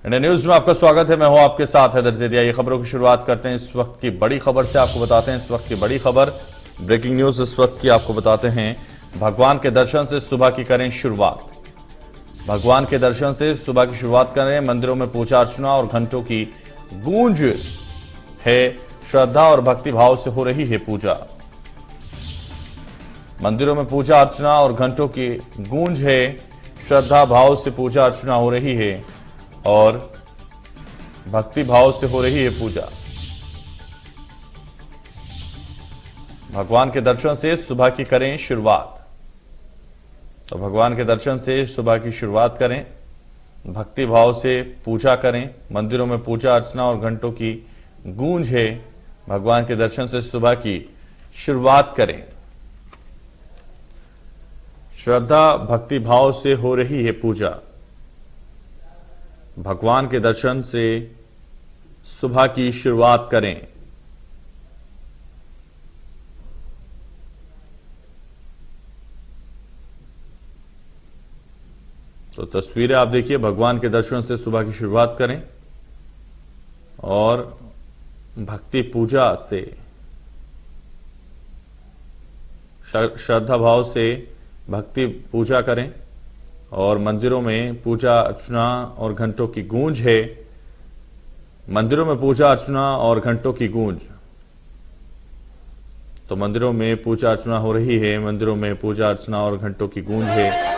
India news में आपका स्वागत है। मैं हूं आपके साथ हैदर ज़ैदिया। ये खबरों की शुरुआत करते हैं इस वक्त की बड़ी खबर से। आपको बताते हैं इस वक्त की बड़ी खबर, ब्रेकिंग न्यूज इस वक्त की आपको बताते हैं। भगवान के दर्शन से सुबह की करें शुरुआत। भगवान के दर्शन से सुबह की शुरुआत करें। मंदिरों में पूजा अर्चना और घंटों की गूंज है। श्रद्धा और भक्ति भाव से हो रही है पूजा। मंदिरों में पूजा अर्चना और घंटों की गूंज है। श्रद्धा भाव से पूजा अर्चना हो रही है और भक्ति भाव से हो रही है पूजा। भगवान के दर्शन से सुबह की करें शुरुआत। तो भगवान के दर्शन से सुबह की शुरुआत करें, भक्ति भाव से पूजा करें। मंदिरों में पूजा अर्चना और घंटों की गूंज है। भगवान के दर्शन से सुबह की शुरुआत करें। श्रद्धा भक्ति भाव से हो रही है पूजा। भगवान के दर्शन से सुबह की शुरुआत करें। तो तस्वीरें आप देखिए, भगवान के दर्शन से सुबह की शुरुआत करें और भक्ति पूजा से, श्रद्धा भाव से भक्ति पूजा करें और मंदिरों में पूजा अर्चना और घंटों की गूंज है। मंदिरों में पूजा अर्चना और घंटों की गूंज। तो मंदिरों में पूजा अर्चना हो रही है। मंदिरों में पूजा अर्चना और घंटों की गूंज है।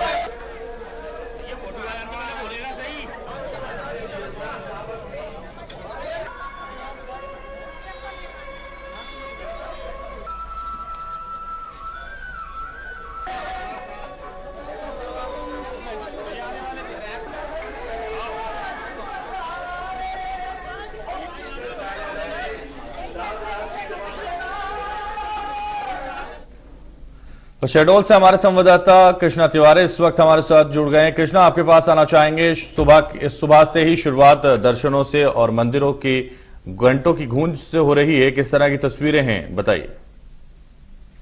तो शहडोल से हमारे संवाददाता कृष्णा तिवारी इस वक्त हमारे साथ जुड़ गए हैं। कृष्णा, आपके पास आना चाहेंगे। सुबह से ही शुरुआत दर्शनों से और मंदिरों की घंटों की गूंज से हो रही है। किस तरह की तस्वीरें हैं, बताइए।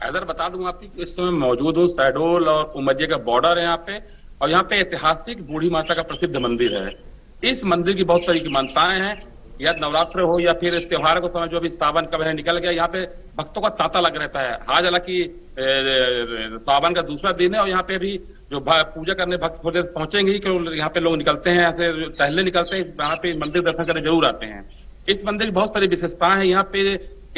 इधर बता दूं आपकी, इस समय मौजूद हूँ शहडोल और उमरिया का बॉर्डर है यहाँ पे, और यहाँ पे ऐतिहासिक बूढ़ी माता का प्रसिद्ध मंदिर है। इस मंदिर की बहुत सारी मान्यताएं हैं। या नवरात्र हो या फिर इस त्योहार को समय जो अभी सावन का महीना निकल गया, यहाँ पे भक्तों का तांता लग रहता है। आज हालांकि सावन का दूसरा दिन है और यहाँ पे भी जो पूजा करने भक्त पहुंचेंगे ही, क्योंकि यहाँ पे लोग निकलते हैं, ऐसे टहलने निकलते हैं, यहाँ पे मंदिर दर्शन करने जरूर आते हैं। इस मंदिर की बहुत सारी विशेषताएं हैं। यहाँ पे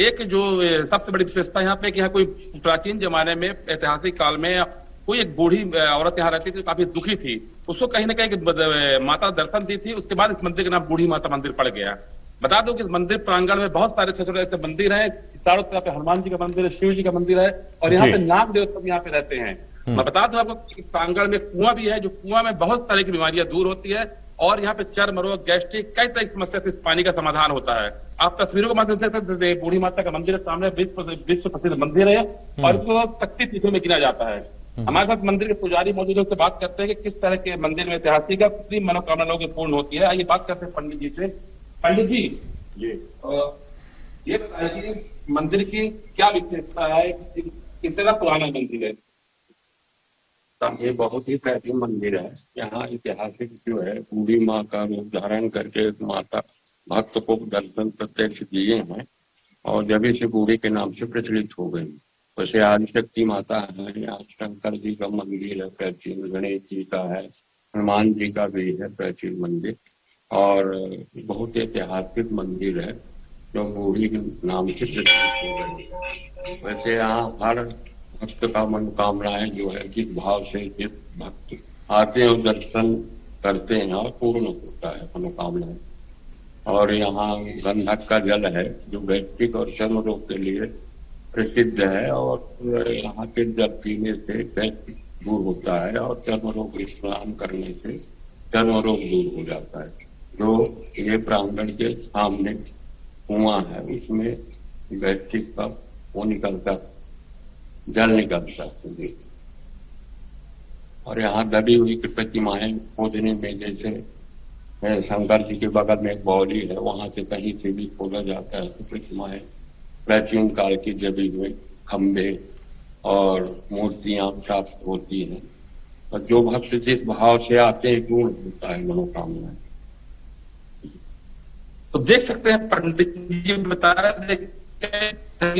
एक जो सबसे बड़ी विशेषता यहाँ पे कि यहाँ कोई प्राचीन जमाने में, ऐतिहासिक काल में कोई एक बूढ़ी औरत यहाँ रहती थी, काफी दुखी थी। उसको कहीं ना कहीं माता दर्शन दी थी। उसके बाद इस मंदिर का नाम बूढ़ी माता मंदिर पड़ गया। बता दो कि इस मंदिर प्रांगण में बहुत सारे छोटे ऐसे मंदिर हैं। चारों तरफ हनुमान जी का मंदिर है, शिव जी का मंदिर है और यहाँ पे नाग देवता भी यहाँ पे रहते हैं। मैं बता दूं आपको कि प्रांगण में कुआं भी है, जो कुआं में बहुत तरह की बीमारियां दूर होती है और यहाँ पे चर्म रोग, गैस्ट्रिक, कई तरह की समस्या से इस पानी का समाधान होता है। आप तस्वीरों के माध्यम से देख सकते हैं, बूढ़ी माता का मंदिर है सामने, विश्व प्रसिद्ध मंदिर है और इसको शक्तिपीठों में गिना जाता है। हमारे साथ मंदिर के पुजारी मौजूद है, उससे बात करते हैं कि किस तरह के मंदिर में ऐतिहासिक कितनी मनोकामना लोगों की पूर्ण होती है। आइए बात करते हैं पंडित जी से। पंडित जी, ये बताइए कि इस मंदिर की क्या विशेषता है, कितना पुराना मंदिर है? ये बहुत ही प्राचीन मंदिर है। यहाँ ऐतिहासिक जो है, बूढ़ी माँ का रूप धारण करके माता भक्त को दर्शन प्रत्यक्ष दिए हैं और जब से बूढ़ी के नाम से प्रचलित हो गई। वैसे आदिशक्ति माता है, यहाँ शंकर जी का मंदिर है प्राचीन, गणेश जी का है, हनुमान जी का भी है प्राचीन मंदिर और बहुत ऐतिहासिक मंदिर है जो बूढ़ी के नाम से प्रचलित हो गई। वैसे यहाँ हर भक्त का मनोकामनाएं जो है, जिस भाव से जिस भक्त आते हैं दर्शन करते हैं और पूर्ण होता है मनोकामनाएं। और यहाँ गंधक का जल है जो गैस्ट्रिक और चर्म रोग के लिए प्रसिद्ध है और यहाँ के जल पीने से गैस्ट्रिक दूर होता है और चर्म रोग स्नान करने से चर्म रोग दूर हो जाता है। जो ये प्रांगण के सामने कुआं है, उसमें गैस्ट्रिक का वो निकलता, जल निकलता है। और यहाँ दबी हुई की प्रतिमाएं खोदने में, जैसे शंकर जी के बगल में एक बौली है, वहां से कहीं से भी खोदा जाता है तो प्रतिमाएं प्राचीन काल की दबी हुई खंबे और मूर्तियां प्राप्त होती हैं। और जो भक्त जिस भाव से आते हैं पूर्ण होता है मनोकामना। तो देख सकते हैं पंडित जी बता रहे थे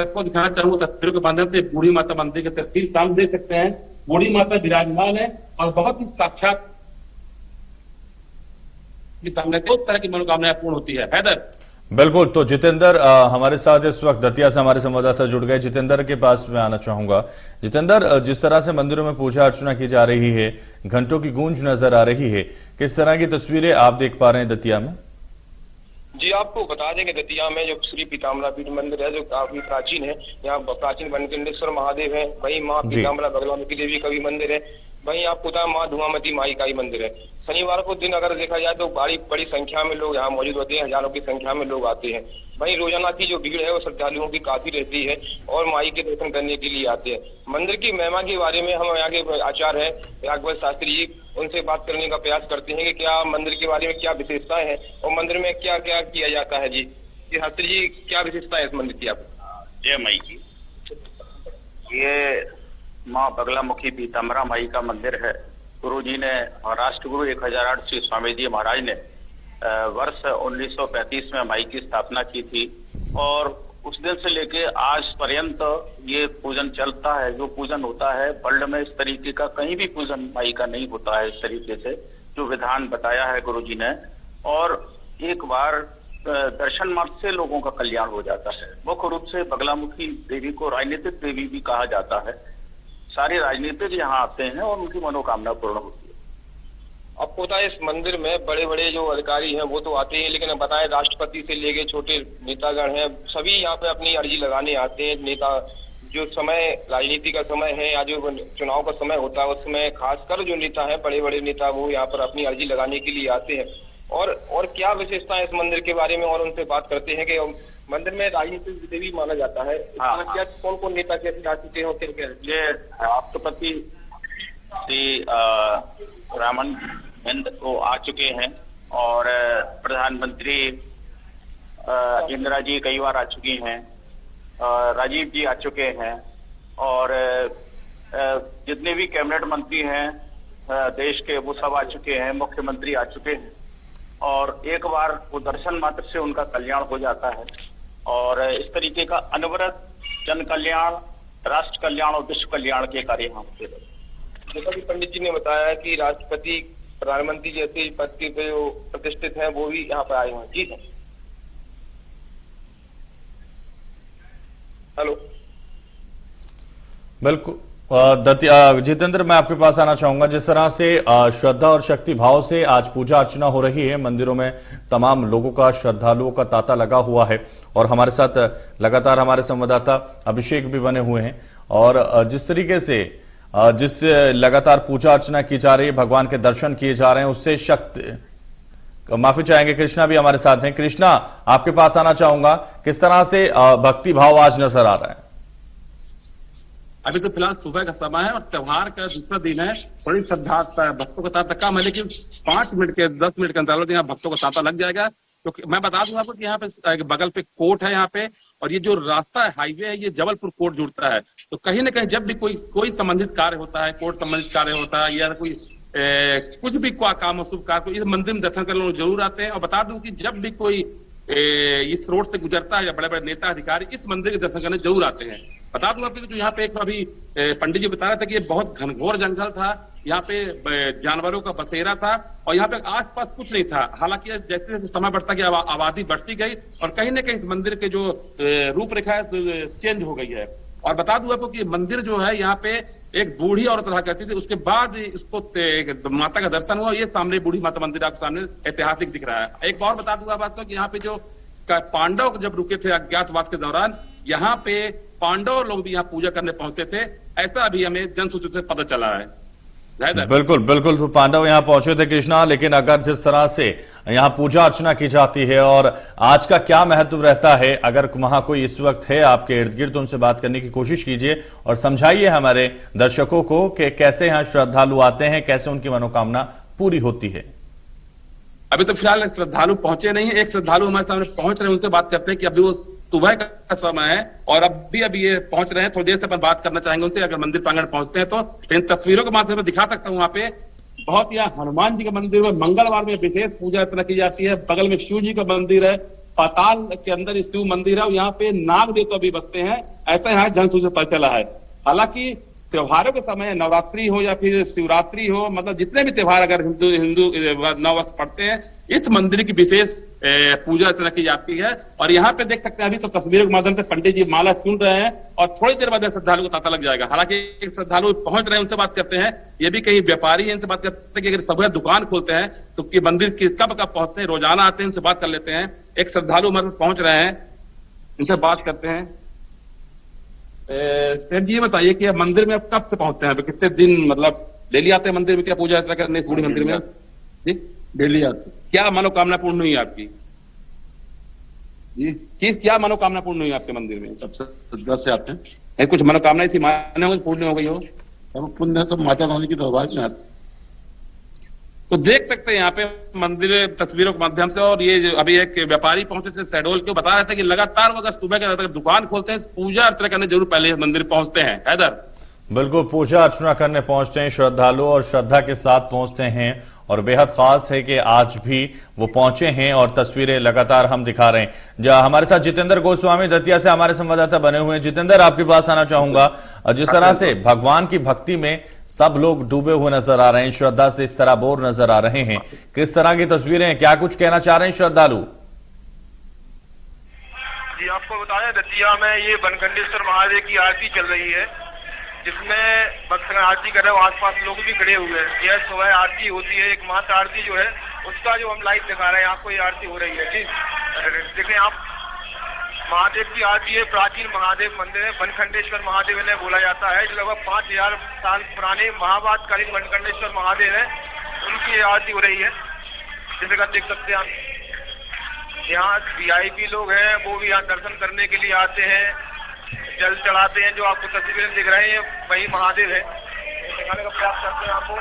को दिखाना चाहूंगा तस्वीरों के माध्यम से बूढ़ी माता मंदिर की तस्वीर सामने देख सकते हैं। बूढ़ी माता विराजमान है और बहुत ही साक्षात सामने उस तरह की मनोकामनाएं पूर्ण होती है। हैदर बिल्कुल, तो जितेंद्र हमारे साथ इस वक्त दतिया से हमारे संवाददाता जुड़ गए। जितेंद्र के पास मैं आना चाहूंगा। जितेंद्र, जिस तरह से मंदिरों में पूजा अर्चना की जा रही है, घंटों की गूंज नजर आ रही है, किस तरह की तस्वीरें आप देख पा रहे हैं दतिया में? जी, आपको बता दें कि दतिया में जो श्री पीताम्बरा पीठ मंदिर है जो काफी प्राचीन है, यहाँ प्राचीन वनकेंद्रेश्वर महादेव है, वहीं माँ पीताम्बरा बगलामुखी देवी का भी मंदिर है, वहीं आपको बता माँ धुआमती माई का ही मंदिर है। शनिवार को दिन अगर देखा जाए तो बड़ी संख्या में लोग यहाँ मौजूद होते हैं, हजारों की संख्या में लोग आते हैं। वहीं रोजाना की जो भीड़ है वो श्रद्धालुओं की काफी रहती है और माई के दर्शन करने के लिए आते हैं। मंदिर की महिमा के बारे में हम यहाँ के आचार्य है यागवत शास्त्री जी, उनसे बात करने का प्रयास करते हैं कि क्या मंदिर के बारे में क्या विशेषताएं हैं और मंदिर में क्या क्या किया जाता है। जी शास्त्री जी, क्या विशेषता है इस मंदिर की? आप जय माई की। ये माँ बगलामुखी पीताम्बरा माई का मंदिर है। गुरु जी ने, राष्ट्रगुरु 1008 श्री स्वामी जी महाराज ने वर्ष 1935 में माई की स्थापना की थी और उस दिन से लेके आज पर्यंत ये पूजन चलता है। जो पूजन होता है वर्ल्ड में इस तरीके का कहीं भी पूजन माई का नहीं होता है, इस तरीके से जो विधान बताया है गुरु जी ने। और एक बार दर्शन मात्र से लोगों का कल्याण हो जाता है। मुख्य रूप से बगलामुखी देवी को राजनीतिक देवी भी कहा जाता है। सारे राजनीतिक यहाँ आते हैं और उनकी मनोकामना पूर्ण होती है। आपको बताए इस मंदिर में बड़े बड़े जो अधिकारी हैं वो तो आते हैं, लेकिन बताए राष्ट्रपति से लेके छोटे नेतागण हैं, सभी यहाँ पे अपनी अर्जी लगाने आते हैं। नेता जो समय राजनीति का समय है या जो चुनाव का समय होता है उसमें खासकर जो नेता है, बड़े बड़े नेता, वो यहाँ पर अपनी अर्जी लगाने के लिए आते हैं। और क्या विशेषता है इस मंदिर के बारे में, और उनसे बात करते हैं कि मंदिर में राजनीतिक देवी माना जाता है। क्या कौन कौन नेता कैसे आ चुके हो? ये राष्ट्रपति श्री रामन हिंद वो आ चुके हैं और प्रधानमंत्री इंदिरा जी कई बार आ चुकी हैं, राजीव जी आ चुके हैं और जितने भी कैबिनेट मंत्री हैं देश के वो सब आ चुके हैं, मुख्यमंत्री आ चुके हैं और एक बार वो दर्शन मात्र से उनका कल्याण हो जाता है। और इस तरीके का अनवरत जन कल्याण, राष्ट्र कल्याण और विश्व कल्याण के कार्य यहाँ होते हैं। जैसा कि पंडित जी ने बताया कि राष्ट्रपति, प्रधानमंत्री जैसे पद के पे जो प्रतिष्ठित हैं वो भी यहाँ पर आए हैं। जी हेलो, बिल्कुल जितेंद्र, मैं आपके पास आना चाहूंगा। जिस तरह से श्रद्धा और शक्ति भाव से आज पूजा अर्चना हो रही है, मंदिरों में तमाम लोगों का, श्रद्धालुओं का तांता लगा हुआ है और हमारे साथ लगातार हमारे संवाददाता अभिषेक भी बने हुए हैं। और जिस तरीके से जिस लगातार पूजा अर्चना की जा रही है, भगवान के दर्शन किए जा रहे हैं, उससे शक्ति, माफी चाहेंगे, कृष्णा भी हमारे साथ हैं। कृष्णा, आपके पास आना चाहूंगा, किस तरह से भक्ति भाव आज नजर आ रहा है? अभी तो फिलहाल सुबह का समय है और त्योहार का दूसरा दिन है। बड़ी श्रद्धा भक्तों का तांता कम है, लेकिन 5 मिनट के 10 मिनट के अंतराल में यहाँ भक्तों का तांता लग जाएगा। तो मैं बता दूं आपको कि यहाँ पे बगल पे कोर्ट है यहाँ पे, और ये जो रास्ता है, हाईवे है, ये जबलपुर कोर्ट जुड़ता है। तो कहीं ना कहीं जब भी कोई संबंधित कार्य होता है, कोर्ट संबंधित कार्य होता है या कोई कुछ भी काम हो, शुभ कार्य, इस मंदिर में दर्शन करने जरूर आते हैं। और बता दूं कि जब भी कोई इस रोड से गुजरता है या बड़े बड़े नेता अधिकारी इस मंदिर के दर्शन करने जरूर आते हैं। बता दूं आपको, यहाँ पे एक अभी पंडित जी बता रहे थे कि ये बहुत घनघोर जंगल था, यहाँ पे जानवरों का बसेरा था और यहाँ पे आसपास कुछ नहीं था। हालांकि जैसे जैसे समय बढ़ता गया आबादी बढ़ती गई और कहीं ना कहीं इस मंदिर के जो रूपरेखा है चेंज हो गई है। और बता दूं आपको कि मंदिर जो है यहाँ पे एक बूढ़ी औरत रहा करती थी, उसके बाद इसको माता का दर्शन हुआ। ये सामने बूढ़ी माता मंदिर आपके सामने ऐतिहासिक दिख रहा है। एक बार बता दूंगा आपको कि यहाँ पे जो पांडव जब रुके थे अज्ञातवास के दौरान, यहाँ पे पांडव लोग भी यहाँ पूजा करने पहुंचते थे, ऐसा अभी हमें जनसूचित से पता चला है। बिल्कुल बिल्कुल, तो पांडव यहाँ पहुंचे थे कृष्णा, लेकिन अगर जिस तरह से यहाँ पूजा अर्चना की जाती है और आज का क्या महत्व रहता है, अगर वहां कोई इस वक्त है आपके इर्द गिर्द तो उनसे बात करने की कोशिश कीजिए और समझाइए हमारे दर्शकों को कि कैसे यहाँ श्रद्धालु आते हैं, कैसे उनकी मनोकामना पूरी होती है। अभी तो फिलहाल श्रद्धालु पहुंचे नहीं है। एक श्रद्धालु हमारे सामने पहुंच रहे हैं, उनसे बात करते हैं कि अभी वो सुबह का समय है और अभी ये पहुंच रहे हैं। थोड़ी देर से अपन बात करना चाहेंगे उनसे, अगर मंदिर प्रांगण पहुंचते हैं तो। इन तस्वीरों के माध्यम से दिखा सकता हूं, वहां पे बहुत यहाँ हनुमान जी के मंदिर में मंगलवार में विशेष पूजा अर्चना की जाती है। बगल में शिव जी का मंदिर है, पाताल के अंदर शिव मंदिर है और यहाँ पे नाग देवता भी बसते हैं, ऐसा यहाँ जनसूची पता चला है। हालांकि त्योहारों के समय नवरात्रि हो या फिर शिवरात्रि हो, मतलब जितने भी त्योहार अगर हिंदू नववर्ष पढ़ते हैं, इस मंदिर की विशेष पूजा अर्चना की जाती है। और यहाँ पे देख सकते हैं अभी तो तस्वीरों के माध्यम से पंडित जी माला चुन रहे हैं और थोड़ी देर बाद श्रद्धालु को तांता लग जाएगा। हालांकि एक श्रद्धालु पहुंच रहे हैं, उनसे बात करते हैं। ये भी कई व्यापारी हैं, इनसे बात करते हैं कि अगर सुबह दुकान खोलते हैं तो ये मंदिर कब पहुंचते हैं, रोजाना आते हैं, उनसे बात कर लेते हैं। एक श्रद्धालु हमारे पहुंच रहे हैं, उनसे बात करते हैं। सेठ जी ये बताइए कि मंदिर में आप कब से पहुंचते हैं, कितने दिन मतलब डेली आते हैं मंदिर में, क्या पूजा ऐसा करने इस बूढ़ी मंदिर में? जी डेली आते हैं। क्या मनोकामना पूर्ण हुई आपकी? जी क्या मनोकामना पूर्ण हुई आपके मंदिर में? सबसे श्रद्धा से आते हैं, कुछ मनोकामनाएं थी मान्य हो, पूर्ण हो गई हो? सब पुण्य सब माता रानी की दरबार में आते। तो देख सकते हैं यहाँ पे मंदिर तस्वीरों के माध्यम से। और ये अभी एक व्यापारी पहुंचे थे शहडोल के, बता रहे थे कि लगातार अगर सुबह के दुकान खोलते हैं, पूजा अर्चना करने जरूर पहले मंदिर पहुंचते हैं। हैदर बिल्कुल, पूजा अर्चना करने पहुंचते हैं श्रद्धालु और श्रद्धा के साथ पहुंचते हैं। और बेहद खास है कि आज भी वो पहुंचे हैं और तस्वीरें लगातार हम दिखा रहे हैं। हमारे साथ जितेंद्र गोस्वामी दतिया से हमारे संवाददाता बने हुए हैं। जितेंद्र, आपके पास आना चाहूंगा। जिस तरह से भगवान की भक्ति में सब लोग डूबे हुए नजर आ रहे हैं, श्रद्धा से इस तरह बोर नजर आ रहे हैं, किस तरह की तस्वीरें हैं, क्या कुछ कहना चाह रहे हैं श्रद्धालु? जी आपको बताया दतिया में ये बनखंडेश्वर महादेव की आरती चल रही है, जिसमें भक्तगण आरती कर रहे हो, आसपास लोग भी खड़े हुए हैं। यह सुबह आरती होती है, एक मात्र आरती जो है उसका जो हम लाइव दिखा रहे हैं आपको, ये आरती हो रही है। जी देखें आप, महादेव की आरती है। प्राचीन महादेव मंदिर है, बनखंडेश्वर महादेव इन्हें बोला जाता है, जो लगभग 5000 साल पुराने महाभारतकालीन बनखंडेश्वर महादेव है, उनकी ये आरती हो रही है। जैसे कि आप देख सकते हैं, आप यहाँ VIP लोग हैं, वो भी यहाँ दर्शन करने के लिए आते हैं, जल चढ़ाते हैं। जो आपको तस्वीरें दिख रहे हैं वही महादेव है, दिखाने का प्रयास करते हैं आपको।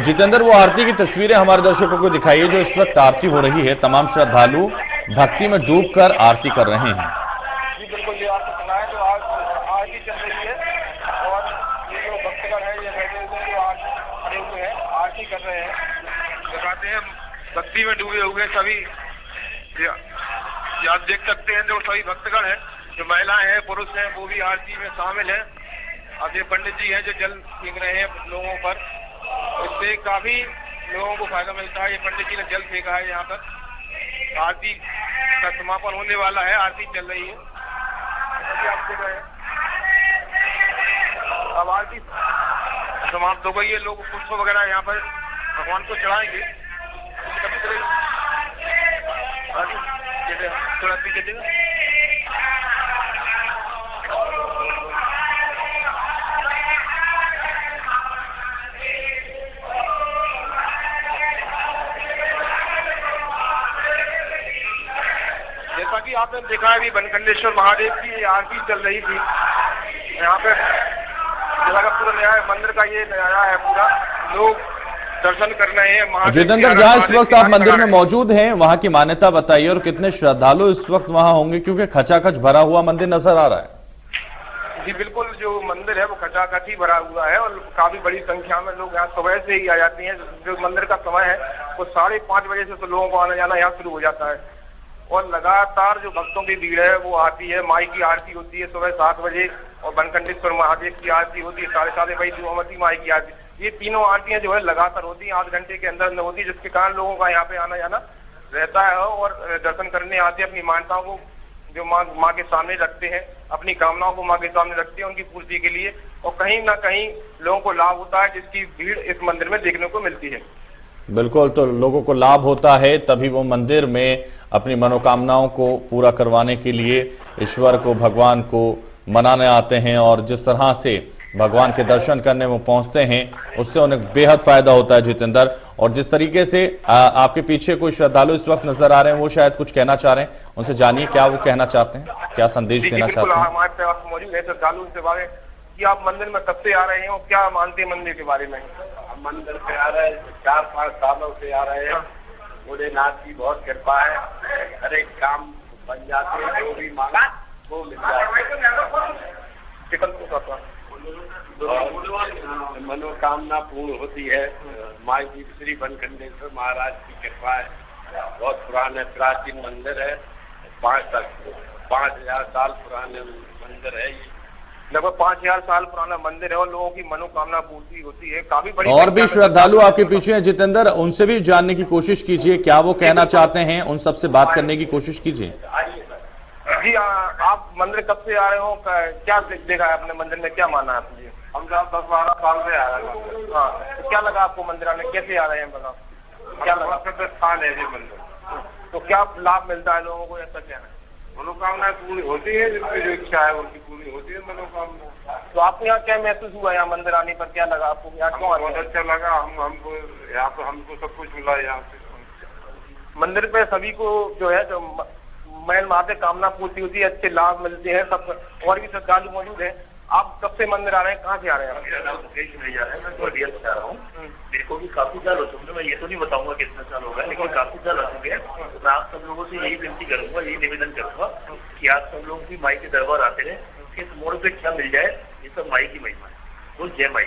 जितेंद्र, वो आरती की तस्वीरें हमारे दर्शकों को दिखाइए जो इस वक्त आरती हो रही है। तमाम श्रद्धालु भक्ति में डूबकर आरती कर रहे हैं। जी बिल्कुल, ये आपको सुना है, जो आरती चल रही है और ये जो भक्तगण है, ये बैठे हुए हैं, जो खड़े हुए हैं, आरती कर रहे हैं, दिखाते हैं भक्ति में डूबे हुए सभी। आप देख सकते हैं जो सभी भक्तगण हैं, जो महिलाएं हैं, पुरुष हैं, वो भी आरती में शामिल हैं। अब ये पंडित जी हैं जो जल फेंक रहे हैं लोगों पर, इससे काफी लोगों को फायदा मिलता है। ये पंडित जी ने जल फेंका है यहाँ पर, आरती का समापन होने वाला है, आरती चल रही है, आप देख रहे हैं। अब आरती समाप्त हो गई है, लोग पुष्प वगैरह यहाँ पर भगवान को चढ़ाएंगे। थोड़ा पीछे देगा। जैसा कि आपने देखा है, अभी बनखंडेश्वर महादेव की आरती चल रही थी यहाँ पे। जगह का पूरा नया मंदिर का ये नया है, पूरा लोग दर्शन कर रहे हैं। जितेंद्र, जहाँ इस वक्त आप मंदिर में मौजूद हैं, वहाँ की मान्यता बताइए और कितने श्रद्धालु इस वक्त वहाँ होंगे, क्योंकि खचाखच भरा हुआ मंदिर नजर आ रहा है। जी बिल्कुल, जो मंदिर है वो खचाखच ही भरा हुआ है और काफी बड़ी संख्या में लोग यहाँ सुबह से ही आ जाते हैं। जो मंदिर का समय है वो 5:30 बजे से तो लोगों को आना जाना यहाँ शुरू हो जाता है और लगातार जो भक्तों की भीड़ है वो आती है। माई की आरती होती है सुबह 7 बजे और बनखंडेश्वर महादेव की आरती होती है 7:30 बजे, दुआमती माई की आरती। ये तीनों आरतियां जो है लगातार होती हैं, आध घंटे के अंदर होती है, जिसके कारण लोगों का यहाँ पे आना जाना रहता है और दर्शन करने आते हैं। अपनी मान्यताओं को जो माँ के सामने रखते हैं, अपनी कामनाओं को माँ के सामने रखते हैं उनकी पूर्ति के लिए, और कहीं ना कहीं लोगों को लाभ होता है, जिसकी भीड़ इस मंदिर में देखने को मिलती है। बिल्कुल, तो लोगों को लाभ होता है तभी वो मंदिर में अपनी मनोकामनाओं को पूरा करवाने के लिए ईश्वर को, भगवान को मनाने आते हैं। और जिस तरह से भगवान के दर्शन करने वो पहुंचते हैं उससे उन्हें बेहद फायदा होता है जितेंद्र। और जिस तरीके से आपके पीछे कोई श्रद्धालु इस वक्त नजर आ रहे हैं, वो शायद कुछ कहना चाह रहे हैं, उनसे जानिए क्या वो कहना चाहते हैं, क्या संदेश देना चाहते हैं। हमारे पास मौजूद है श्रद्धालु, उनसे बारे कि आप मंदिर में कब से आ रहे हो, क्या मानते हैं मंदिर के बारे में? हम मंदिर पे आ रहे हैं 4-5 सालों से आ रहे हैं। भोलेनाथ की बहुत कृपा है, हर एक काम बन जाते हैं, जो भी मांगा वो मिल जाता है। मनोकामना पूर्ण होती है। माई जी श्री बनखंडेश्वर महाराज की कृपा है। बहुत पुराने प्राचीन मंदिर है, 5,000 साल पुराने मंदिर है। लगभग 5,000 साल पुराना मंदिर है और लोगों की मनोकामना पूर्ति होती है। काफी बड़ी और भी श्रद्धालु आपके पीछे हैं जितेंद्र, उनसे भी जानने की कोशिश कीजिए, क्या वो कहना चाहते हैं, उन सबसे बात करने की कोशिश कीजिए। जी आप मंदिर कब से आ रहे हो, क्या देखा है अपने मंदिर में, क्या माना है आपने? हम 10-12 साल से आ रहे हैं। हाँ, तो क्या लगा आपको मंदिर आने, कैसे आ रहे हैं बता, क्या लगा? स्थान है ये मंदिर, तो क्या लाभ मिलता है लोगों को, ऐसा क्या है? मनोकामनाएं पूरी होती है, जिसकी जो इच्छा है उनकी पूरी होती है मनोकामना। तो आपको यहाँ क्या महसूस हुआ, यहाँ मंदिर आने पर क्या लगा आपको, यहाँ क्यों? बहुत अच्छा लगा, हमको यहाँ पे हमको सब कुछ मिला। यहाँ पे मंदिर पे सभी को जो है जो मैल माते कामना पूर्ति होती है, अच्छे लाभ मिलते हैं सब, और भी श्रद्धालु मौजूद है। आप कब से मंदिर आ रहे हैं, कहाँ से आ रहे हैं? मुकेश नहीं जा रहा है, मैं ग्वालियर से आ रहा हूँ। मेरे को भी काफी साल हो चुके हैं, मैं ये तो नहीं बताऊंगा कितना साल हो गया, लेकिन काफी साल हो चुके हैं। तो मैं आप सब लोगों से यही विनती करूंगा, यही निवेदन करूंगा कि आप सब लोग भी माई के दरबार आते रहे। किस मोड़ पे क्या मिल जाए, ये सब माई की महिमा है। तो जय माई।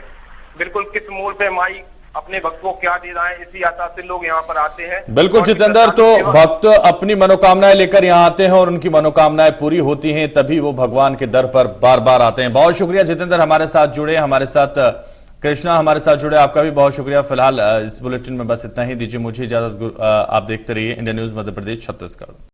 बिल्कुल, किस मोड़ पे माई अपने भक्त को क्या दे रहा है, इसी आशा से लोग यहाँ पर आते हैं। बिल्कुल जितेंद्र, तो भक्त अपनी मनोकामनाएं लेकर यहाँ आते हैं और उनकी मनोकामनाएं पूरी होती हैं, तभी वो भगवान के दर पर बार बार आते हैं। बहुत शुक्रिया जितेंद्र, हमारे साथ जुड़े, हमारे साथ कृष्णा हमारे साथ जुड़े, आपका भी बहुत शुक्रिया। फिलहाल इस बुलेटिन में बस इतना ही, दीजिए मुझे इजाजत। आप देखते रहिए इंडिया न्यूज मध्य प्रदेश छत्तीसगढ़।